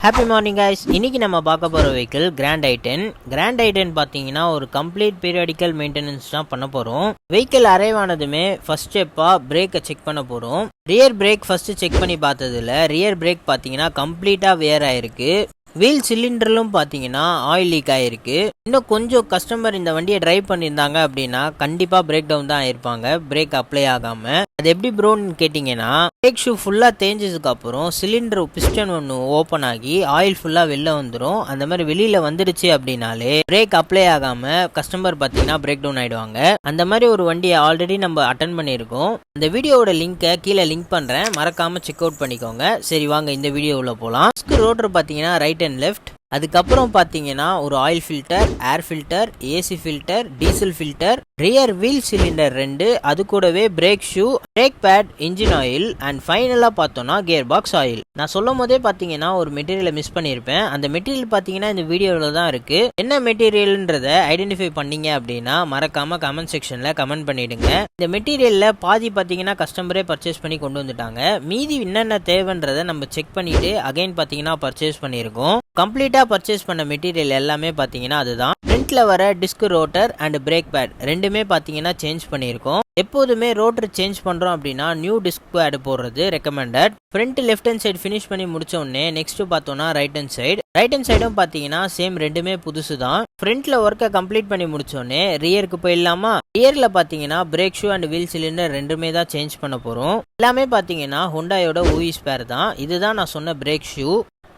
Happy morning guys. இன்னைக்கு நம்ம பார்க்க போகிற வெஹிக்கிள் கிராண்ட் ஐ10. கிராண்ட் ஐ10 பார்த்தீங்கன்னா ஒரு கம்ப்ளீட் பீரியாடிக்கல் மெயின்டெனன்ஸ் தான் பண்ண போகிறோம். வெஹிக்கிள் அரைவ் ஆனதுமே ஃபர்ஸ்ட் ஸ்டெப்பாக பிரேக்கை செக் பண்ண போகிறோம். ரியர் பிரேக் ஃபர்ஸ்ட் செக் பண்ணி பார்த்ததுல ரியர் பிரேக் பார்த்தீங்கன்னா கம்ப்ளீட்டாக வேர் ஆயிருக்கு. வீல் சிலிண்டர்லும் பார்த்தீங்கன்னா ஆயில் லீக் ஆகிருக்கு. இன்னும் கொஞ்சம் கஸ்டமர் இந்த வண்டியை டிரைவ் பண்ணியிருந்தாங்க அப்படின்னா கண்டிப்பாக பிரேக் டவுன் தான் ஆயிருப்பாங்க, பிரேக் அப்ளை ஆகாமல். அது எப்படி ப்ரோன்னு கேட்டிங்கன்னா, பிரேக் ஷூ ஃபுல்லாக தேஞ்சதுக்கு அப்புறம் சிலிண்டர் பிஸ்டன் ஒன்று ஓப்பன் ஆகி ஆயில் ஃபுல்லாக வெளில வந்துடும். அந்த மாதிரி வெளியில் வந்துடுச்சு அப்படின்னாலே பிரேக் அப்ளை ஆகாமல் கஸ்டமர் பார்த்தீங்கன்னா பிரேக் டவுன் ஆகிடுவாங்க. அந்த மாதிரி ஒரு வண்டியை ஆல்ரெடி நம்ம அட்டன் பண்ணியிருக்கோம். அந்த வீடியோவோட லிங்கை கீழே லிங்க் பண்ணுறேன், மறக்காமல் செக் அவுட் பண்ணிக்கோங்க. சரி வாங்க இந்த வீடியோவில் போகலாம். ரோட்டர் பார்த்தீங்கன்னா ரைட் அண்ட் லெஃப்ட். அதுக்கப்புறம் பார்த்தீங்கன்னா ஒரு oil filter, air filter, AC filter, diesel filter, rear wheel cylinder 2, அது கூடவே brake shoe, brake pad, engine oil and ஃபைனலாக பார்த்தோன்னா கியர் பாக்ஸ் ஆயில். நான் சொல்லும் போதே பார்த்தீங்கன்னா ஒரு மெட்டீரியலை மிஸ் பண்ணியிருப்பேன். அந்த மெட்டீரியல் பார்த்தீங்கன்னா இந்த வீடியோவில் தான் இருக்குது. என்ன மெட்டீரியல்ன்றதை ஐடென்டிஃபை பண்ணீங்க அப்படின்னா மறக்காமல் கமெண்ட் செக்ஷனில் கமெண்ட் பண்ணிவிடுங்க. இந்த மெட்டீரியலில் பாதி பார்த்தீங்கன்னா கஸ்டமரே பர்ச்சேஸ் பண்ணி கொண்டு வந்துட்டாங்க. மீதி என்னென்ன தேவைன்றதை நம்ம செக் பண்ணிவிட்டு அகைன் பார்த்தீங்கன்னா பர்ச்சேஸ் பண்ணியிருக்கோம். கம்ப்ளீட்டாக பர்ச்சேஸ் பண்ண மெட்டீரியல் எல்லாமே பார்த்தீங்கன்னா அதுதான். ஃப்ரண்ட்ல வர disk rotor and break bad ரெண்டுமே பார்த்தீங்கன்னா சேஞ்ச் பண்ணியிருக்கோம். எப்போதுமே ரோட்டர் சேஞ்ச் பண்ணுறோம் அப்படின்னா நியூ டிஸ்க் பேட் போடுறது recommended. Front left hand side finish பண்ணி முடிச்ச உடனே நெக்ஸ்ட் பார்த்தோன்னா ரைட் ஹேண்ட் சைடும் பார்த்தீங்கன்னா சேம் ரெண்டுமே புதுசு தான். ஃப்ரண்ட்ல ஒர்க்கை கம்ப்ளீட் பண்ணி முடிச்சோடனே ரியருக்கு போயிடலாமா. ரியர்ல பார்த்தீங்கன்னா brake shoe and wheel cylinder ரெண்டுமே தான் சேஞ்ச் பண்ண போகிறோம். எல்லாமே பார்த்தீங்கன்னா ஹோண்டாயோட ஓஇ ஸ்பேர் தான். இதுதான் நான் சொன்ன brake shoe.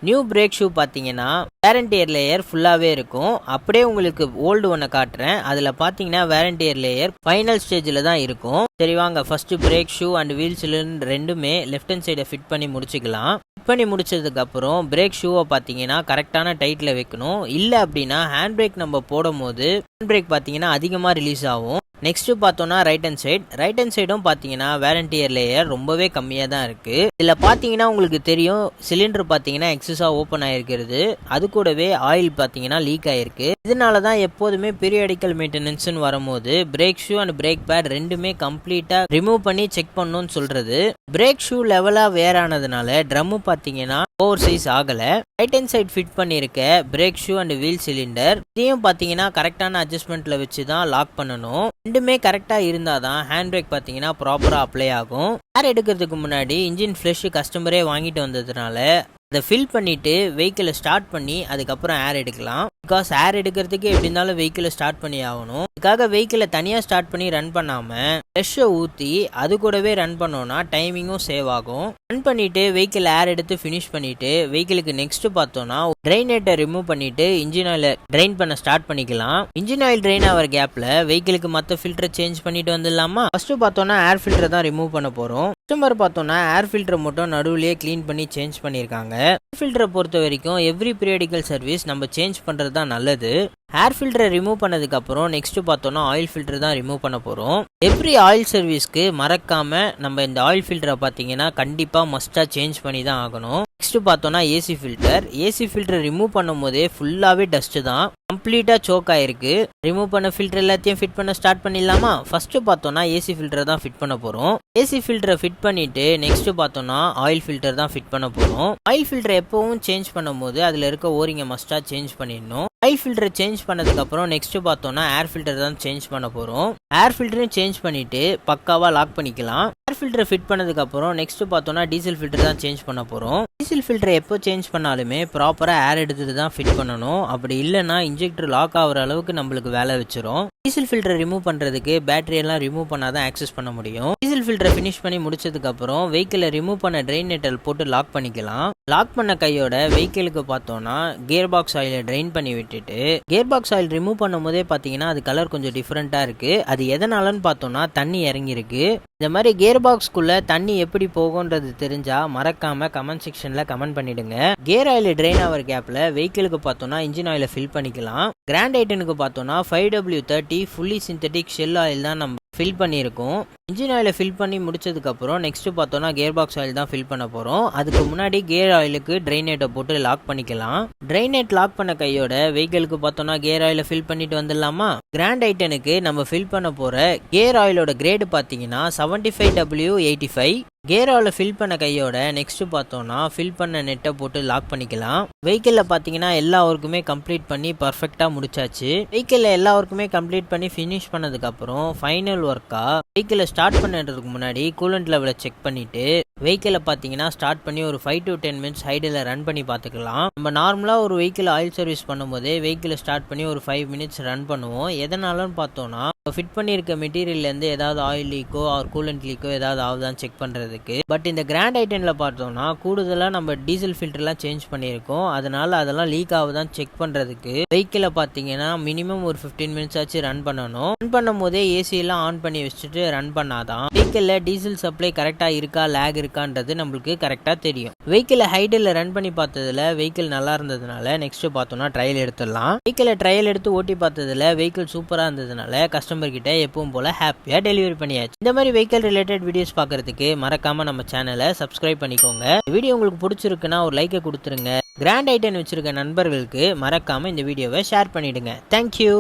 New brake shoe பார்த்தீங்கன்னா வேரண்டியர் லேயர் ஃபுல்லாகவே இருக்கும். அப்படியே உங்களுக்கு ஓல்டு ஒன்று காட்டுறேன். அதில் பார்த்தீங்கன்னா வேரண்டியர் லேயர் ஃபைனல் ஸ்டேஜில் தான் இருக்கும். சரி வாங்க first brake shoe and wheel cylinder left லெஃப்ட் ஹேண்ட் சைடை ஃபிட் பண்ணி முடிச்சுக்கலாம். ஃபிட் பண்ணி முடிச்சதுக்கப்புறம் பிரேக் ஷூவை பார்த்தீங்கன்னா கரெக்டான டைட்டில் வைக்கணும். இல்லை அப்படின்னா ஹேண்ட் பிரேக் நம்ம போடும் போது ஹேண்ட் பிரேக் பார்த்தீங்கன்னா அதிகமாக ரிலீஸ் ஆகும். நெக்ஸ்ட் பார்த்தோன்னா ரைட் ஹேண்ட் சைடும் பார்த்தீங்கன்னா வேரண்டியர் லேயர் ரொம்பவே கம்மியாக தான் இருக்கு. இதில் பார்த்தீங்கன்னா உங்களுக்கு தெரியும் சிலிண்டர் பார்த்தீங்கன்னா எக்ஸஸாக ஓப்பன் ஆயிருக்கிறது. அது கூடவே ஆயில் பார்த்தீங்கன்னா லீக் ஆயிருக்கு. இதனால தான் எப்போதுமே பீரியாடிக்கல் மெயின்டெனன்ஸ்னு வரும்போது break shoe and break bad ரெண்டுமே கம்ப்ளீட்டாக ரிமூவ் பண்ணி செக் பண்ணணும்னு சொல்றது. பிரேக் ஷூ லெவலாக வேர் ஆனதுனால ட்ரம்மு பார்த்தீங்கன்னா ஓவர் சைஸ் ஆகலை. ரைட் ஹேண்ட் சைட் ஃபிட் பண்ணியிருக்க brake shoe and wheel cylinder இதையும் பார்த்தீங்கன்னா கரெக்டான அட்ஜஸ்ட்மெண்ட்டில் வச்சு தான் லாக் பண்ணணும். ரெண்டுமே கரெக்டாக இருந்தால் தான் ஹேண்ட் பிரேக் பார்த்தீங்கன்னா ப்ராப்பராக அப்ளை ஆகும். ஏர் எடுக்கிறதுக்கு முன்னாடி இன்ஜின் ஃப்ரெஷ் கஸ்டமரே வாங்கிட்டு வந்ததுனால அதை ஃபில் பண்ணிவிட்டு வெஹிக்கிளை ஸ்டார்ட் பண்ணி அதுக்கப்புறம் ஏர் எடுக்கலாம். பிகாஸ் ஏர் எடுக்கிறதுக்கு எப்படி இருந்தாலும் வெஹிக்கிளை ஸ்டார்ட் பண்ணி ஆகணும். அதுக்காக வெஹிக்கிளை தனியாக ஸ்டார்ட் பண்ணி ரன் பண்ணாமல் ஃப்ரெஷ்ஷை ஊற்றி அது கூடவே ரன் பண்ணோன்னா டைமிங்கும் சேவ் ஆகும். ரன் பண்ணிவிட்டு வெஹிக்கிள் ஏர் எடுத்து ஃபினிஷ் பண்ணிவிட்டு வெஹிக்கிளுக்கு நெக்ஸ்ட் பார்த்தோன்னா ட்ரைனேட்டை ரிமூவ் பண்ணிவிட்டு இன்ஜின் ஆயில் ட்ரைன் பண்ண ஸ்டார்ட் பண்ணிக்கலாம். இன்ஜின் ஆயில் ட்ரைன் ஆகிற கேப்பில் வெஹிக்கிளுக்கு மற்ற ஃபில்டரை சேஞ்ச் பண்ணிட்டு வந்துடலாமா. ஃபஸ்ட்டு பார்த்தோன்னா ஏர் ஃபில்டரை தான் ரிமூவ் பண்ண போகிறோம். கஸ்டமர் பார்த்தோன்னா ஏர் ஃபில்டரை மட்டும் நடுவுலேயே க்ளீன் பண்ணி சேஞ்ச் பண்ணியிருக்காங்க. ஏர் ஃபில்டரை பொறுத்த வரைக்கும் எவ்ரி பீரியாடிக்கல் சர்வீஸ் நம்ம சேஞ்ச் பண்ணுறது தான் நல்லது. ஏர் ஃபில்டரை ரிமூவ் பண்ணதுக்கப்புறம் நெக்ஸ்ட் பார்த்தோன்னா ஆயில் ஃபில்டர் தான் ரிமூவ் பண்ண போகிறோம். எவ்ரி ஆயில் சர்வீஸ்க்கு மறக்காமல் நம்ம இந்த ஆயில் ஃபில்டரை பார்த்தீங்கன்னா கண்டிப்பாக மஸ்ட்டாக சேஞ்ச் பண்ணி தான் ஆகணும். நெக்ஸ்ட் பார்த்தோன்னா ஏசி ஃபில்டர் ரிமூவ் பண்ணும் போதே ஃபுல்லாகவே டஸ்ட்டு தான், கம்ப்ளீட்டாக சோக் ஆயிருக்கு. ரிமூவ் பண்ண ஃபில்டர் எல்லாத்தையும் ஃபிட் பண்ண ஸ்டார்ட் பண்ணிடலாமா. ஃபர்ஸ்ட் பார்த்தோன்னா ஏசி ஃபில்டரை தான் ஃபிட் பண்ண போகிறோம். ஏசி ஃபில்டரை ஃபிட் பண்ணிட்டு நெக்ஸ்ட் பார்த்தோன்னா ஆயில் ஃபில்டர் தான் ஃபிட் பண்ண போகிறோம். ஆயில் ஃபில்டர் எப்பவும் சேஞ்ச் பண்ணும் போது அதில் இருக்க ஓரிங்கை மஸ்ட்டாக சேஞ்ச் பண்ணிடணும். ஆயில் ஃபில்டரை சேஞ்ச் பண்ணதுக்கப்புறம் நெக்ஸ்ட் பார்த்தோன்னா ஏர் ஃபில்டர் தான் சேஞ்ச் பண்ண போகிறோம். ஏர் ஃபில்டரையும் சேஞ்ச் பண்ணிவிட்டு பக்காவாக லாக் பண்ணிக்கலாம். ஏர் ஃபில்டரை ஃபிட் பண்ணதுக்கப்புறம் நெக்ஸ்ட் பார்த்தோன்னா டீசல் ஃபில்டர் தான் சேஞ்ச் பண்ண போகிறோம். டீசல் ஃபில்டரை எப்போ சேஞ்ச் பண்ணாலுமே ப்ராப்பராக ஏர் எடுத்துட்டு தான் ஃபிட் பண்ணணும். அப்படி இல்லைன்னா இன்ஜெக்டர் லாக் ஆகிற அளவுக்கு நம்மளுக்கு வேலை வச்சிரும். டீசல் ஃபில்டரை ரிமூவ் பண்ணுறதுக்கு பேட்டரி எல்லாம் ரிமூவ் பண்ணால் தான் ஆக்சஸ் பண்ண முடியும். டீசல் ஃபில்டரை ஃபினிஷ் பண்ணி முடிச்சதுக்கப்புறம் வெஹிக்கிளை ரிமூவ் பண்ண ட்ரெயின் நெட்டல் போட்டு லாக் பண்ணிக்கலாம். லாக் பண்ண கையோட வெஹிக்கிளுக்கு பார்த்தோன்னா கியர் பாக்ஸ் ஆயிலை ட்ரெயின் பண்ணி விட்டுட்டு கியர் பாக்ஸ் ஆயில் ரிமூவ் பண்ணும் போதே பார்த்தீங்கன்னா அது கலர் கொஞ்சம் டிஃப்ரெண்ட்டாக இருக்குது. அது எதனாலன்னு பார்த்தோன்னா தண்ணி இறங்கியிருக்கு. இந்த மாதிரி கியர் பாக்ஸ்க்குள்ளே தண்ணி எப்படி போகும்ன்றது தெரிஞ்சால் மறக்காமல் கமெண்ட் செக்ஷனில் கமெண்ட் பண்ணிவிடுங்க. கியர் ஆயில் ட்ரெயின் ஆகிற கேப்பில் வெஹிக்கிளுக்கு பார்த்தோன்னா இன்ஜின் ஆயிலை ஃபில் பண்ணிக்கலாம். கிராண்ட் ஐ10க்கு பார்த்தோன்னா 5W30 fully synthetic shell oil தான் நம்ம ஃபில் பண்ணியிருக்கோம். இன்ஜின் ஆயிலை ஃபில் பண்ணி முடிச்சதுக்கப்புறம் நெக்ஸ்ட் பார்த்தோன்னா கியர் பாக்ஸ் ஆயில் தான் ஃபில் பண்ண போகிறோம். அதுக்கு முன்னாடி கியர் ஆயிலுக்கு ட்ரைனேட்டை போட்டு லாக் பண்ணிக்கலாம். ட்ரைனேட் லாக் பண்ண கையோட வெஹிக்கிளுக்கு பார்த்தோன்னா கியர் ஆயிலை ஃபில் பண்ணிட்டு வந்துடலாமா. கிராண்ட் ஐட்டனுக்கு நம்ம ஃபில் பண்ண போகிற கியர் ஆயிலோட கிரேடு பார்த்தீங்கன்னா 75W85. கியர் ஆயிலை ஃபில் பண்ண கையோட நெக்ஸ்ட் பார்த்தோன்னா ஃபில் பண்ண நெட்டை போட்டு லாக் பண்ணிக்கலாம். வெஹிக்கிளில் பார்த்தீங்கன்னா எல்லா ஒர்க்குமே கம்ப்ளீட் பண்ணி பர்ஃபெக்டாக முடிச்சாச்சு. வெஹிக்கிளில் எல்லா ஒர்க்குமே கம்ப்ளீட் பண்ணி ஃபினிஷ் பண்ணதுக்கப்புறம் ஃபைனல் ஒர்க்காக வெஹிக்கிளை ஸ்டார்ட் பண்ணுறதுக்கு முன்னாடி கூலண்ட் லெவலை செக் பண்ணிவிட்டு வெஹிக்கிளை பார்த்தீங்கன்னா ஸ்டார்ட் பண்ணி ஒரு 5 to 10 minutes ஹைடில் ரன் பண்ணி பார்த்துக்கலாம். நம்ம நார்மலாக ஒரு வெஹிக்கிள் ஆயில் சர்வீஸ் பண்ணும்போதே வெஹிக்கிளை ஸ்டார்ட் பண்ணி ஒரு 5 minutes ரன் பண்ணுவோம். எதனாலன்னு பார்த்தோன்னா ஃபிட் பண்ணியிருக்க மெட்டீரியல்லேருந்து ஏதாவது ஆயில் லீக்கோ ஆர் கூலண்ட் லீக்கோ ஏதாவது ஆகுதான்னு செக் பண்ணுறதுக்கு. பட் இந்த கிராண்ட் ஐட்டனில் பார்த்தோம்னா கூடுதலாக நம்ம டீசல் ஃபில்டர்லாம் சேஞ்ச் பண்ணியிருக்கோம். அதனால் அதெல்லாம் லீக் ஆகுதான்னு செக் பண்ணுறதுக்கு வெஹிக்கிளை பார்த்தீங்கன்னா மினிமம் ஒரு 15 minutes ஆச்சு ரன் பண்ணணும். ரன் பண்ணும் போதே ஏசியெல்லாம் ஆன் பண்ணி வச்சுட்டு ரன் பண்ணாதான் வெஹிக்கிளில் டீசல் சப்ளை கரெக்டாக இருக்கா லேக் இருக்கான்றது நம்மளுக்கு கரெக்டாக தெரியும். வெஹிக்கிளை ஹைடில் ரன் பண்ணி பார்த்ததுல வெஹிக்கிள் நல்லா இருந்ததுனால நெக்ஸ்ட் பார்த்தோம்னா ட்ரையல் எடுத்துடலாம். வெஹிக்கிளை ட்ரையல் எடுத்து ஓட்டி பார்த்ததுல வெஹிக்கிள் சூப்பராக இருந்ததுனால கஸ்டமர் கிட்ட எப்பவும் போல ஹாப்பியாக டெலிவரி பண்ணியாச்சு. இந்த மாதிரி வெஹிக்கிள் ரிலேட்டட் வீடியோஸ் பார்க்கறதுக்கு மறக்காம நம்ம சேனலை சப்ஸ்கிரைப் பண்ணிக்கோங்க. வீடியோ உங்களுக்கு பிடிச்சிருக்குன்னா ஒரு லைக்கை கொடுத்துருங்க. கிராண்ட் ஐட்டன் வச்சிருக்க நண்பர்களுக்கு மறக்காம இந்த வீடியோவை ஷேர் பண்ணிடுங்க. தேங்க்யூ.